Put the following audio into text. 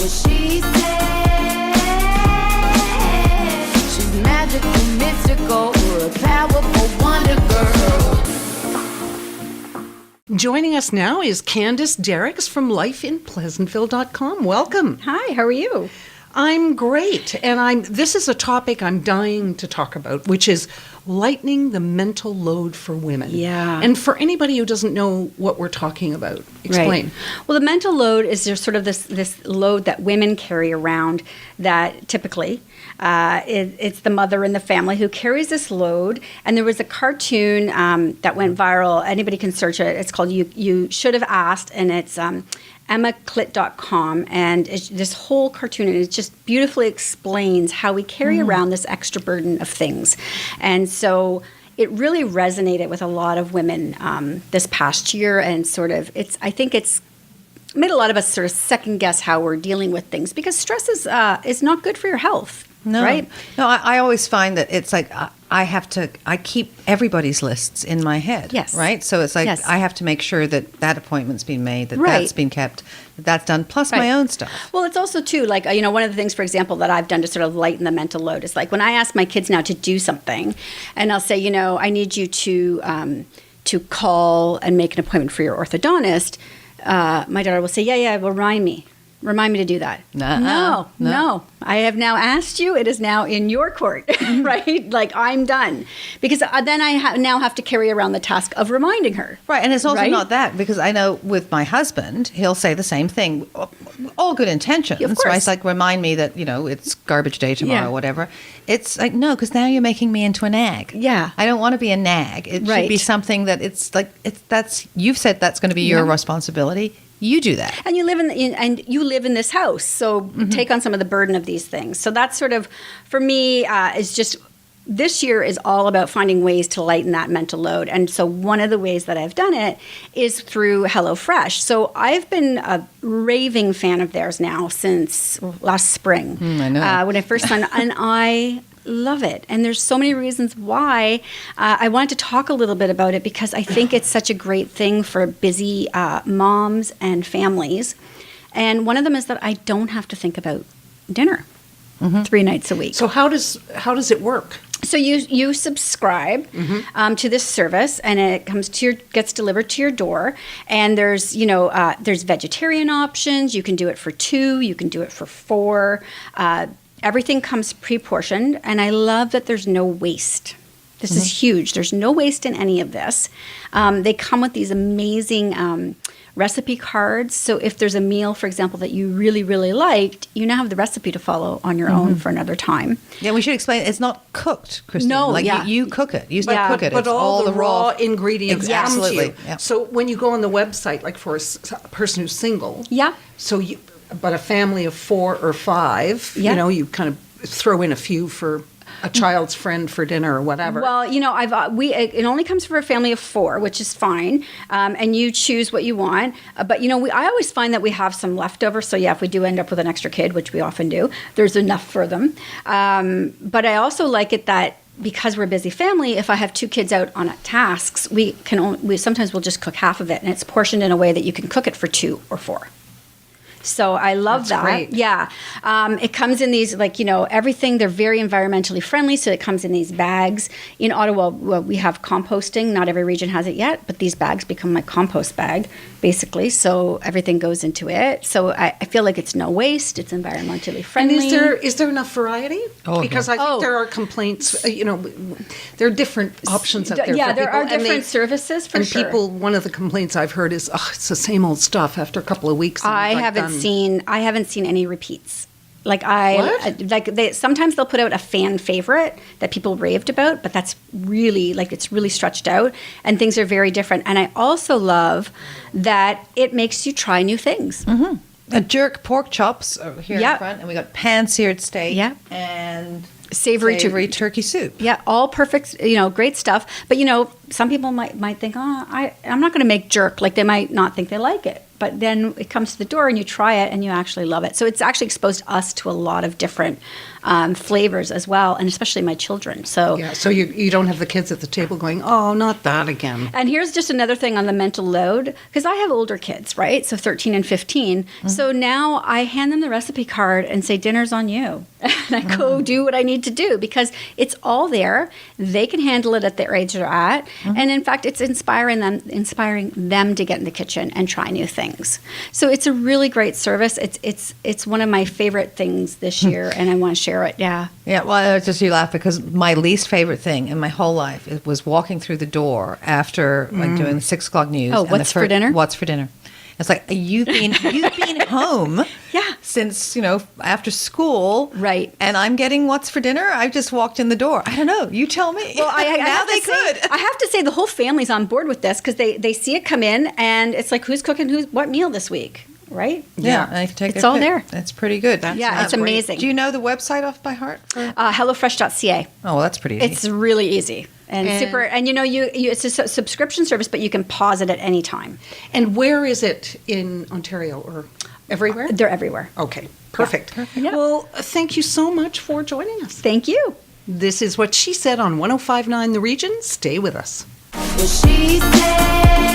what she said. She's magical, mystical, a powerful wonder girl. Joining us now is Candace Derricks from lifeinpleasantville.com. Welcome. Hi, how are you? I'm great, and this is a topic I'm dying to talk about, which is lightening the mental load for women. Yeah. And for anybody who doesn't know what we're talking about, explain. Right. Well, the mental load is just sort of this load that women carry around that typically it's the mother in the family who carries this load. And there was a cartoon that went viral. Anybody can search it. It's called You Should Have Asked, and it's emmaclitt.com, and it's this whole cartoon, and it just beautifully explains how we carry around this extra burden of things. And so it really resonated with a lot of women this past year, and I think it's made a lot of us sort of second guess how we're dealing with things, because stress is not good for your health. No, right? No, I always find that it's like I keep everybody's lists in my head. Yes. Right? So it's like Yes. I have to make sure that appointment's been made, that Right. that's been kept, that's done, plus Right. my own stuff. Well, it's also, too, like, one of the things, for example, that I've done to sort of lighten the mental load is like when I ask my kids now to do something, and I'll say, I need you to call and make an appointment for your orthodontist, my daughter will say, yeah, well, remind me to do that. No. No. I have now asked you. It is now in your court, right? Like, I'm done. Because then I now have to carry around the task of reminding her. Right, and it's also Right? not that, because I know with my husband, he'll say the same thing, all good intentions. Of course. Right? It's like, remind me that, it's garbage day tomorrow Yeah. or whatever. It's like, no, because now you're making me into a nag. Yeah. I don't want to be a nag. It Right. should be something that you've said that's going to be your Yeah. responsibility. You do that. And you live in this house, so take on some of the burden of these things. So that's sort of, for me, is just this year is all about finding ways to lighten that mental load. And so one of the ways that I've done it is through HelloFresh. So I've been a raving fan of theirs now since last spring. I know. When I first signed, and I love it. And there's so many reasons why. I wanted to talk a little bit about it because I think it's such a great thing for busy moms and families. And one of them is that I don't have to think about dinner 3 nights a week. So how does it work? So you subscribe to this service, and it gets delivered to your door. And there's there's vegetarian options. You can do it for 2. You can do it for 4. Everything comes pre-portioned, and I love that there's no waste. This is huge. There's no waste in any of this. They come with these amazing recipe cards. So if there's a meal, for example, that you really, really liked, you now have the recipe to follow on your own for another time. Yeah, we should explain. It's not cooked, Christine. No, yeah. you cook it. You Yeah. cook it. But It's all the raw ingredients come to Absolutely. you. Yeah. So when you go on the website, like for a person who's single, Yeah. but a family of 4 or 5, Yeah. you kind of throw in a few for a child's friend for dinner or whatever. Well, it only comes for a family of 4, which is fine, and you choose what you want. But I always find that we have some leftover. So yeah, if we do end up with an extra kid, which we often do, there's enough for them. But I also like it that because we're a busy family, if I have 2 kids out on tasks, we sometimes we'll just cook half of it, and it's portioned in a way that you can cook it for 2 or 4. So I love That's that. great. Yeah. It comes in these, everything. They're very environmentally friendly. So it comes in these bags. In Ottawa, we have composting. Not every region has it yet, but these bags become my compost bag, basically. So everything goes into it. So I feel like it's no waste. It's environmentally friendly. And is there enough variety? Oh, Because I think there are complaints, there are different options out there Yeah, for there people. are different services for sure. And people, one of the complaints I've heard is, it's the same old stuff after a couple of weeks. and I it's like haven't seen any repeats. What? Sometimes they'll put out a fan favorite that people raved about, but that's really it's really stretched out, and things are very different. And I also love that it makes you try new things. A jerk pork chops over here Yeah. in front, and we got pan-seared steak Yeah. and Savory turkey soup. Yeah, all perfect, great stuff. But some people might think, I'm not going to make jerk. Like they might not think they like it. but then it comes to the door and you try it and you actually love it. So it's actually exposed us to a lot of different flavors as well, and especially my children. So Yeah, so you don't have the kids at the table going, oh, not that again. And here's just another thing on the mental load, because I have older kids, right? So 13 and 15. So now I hand them the recipe card and say, dinner's on you. And I go do what I need to do because it's all there. They can handle it at the age they're at. And in fact, it's inspiring them to get in the kitchen and try new things. So it's a really great service. It's one of my favorite things this year, and I want to share it. Yeah. Yeah, well, it's just you laugh because my least favorite thing in my whole life was walking through the door after like doing the 6 o'clock news. Oh, and what's for dinner? What's for dinner? It's like you've been home, Yeah. since after school, Right. And I'm getting what's for dinner. I just walked in the door. I don't know. You tell me. Well, I now have they to say, could. I have to say the whole family's on board with this because they see it come in and it's like, who's cooking what meal this week, right? Yeah, and I can take It's a all pic. there. It's pretty good. Yeah, it's amazing. Do you know the website off by heart? HelloFresh.ca. Oh, well, that's pretty easy. It's really easy and And- super. And you it's a subscription service, but you can pause it at any time. And where is it in Ontario or everywhere? They're everywhere. Okay, perfect. Yeah. Well, thank you so much for joining us. Thank you. This is What She Said on 105.9 The Region. Stay with us. Well, she said.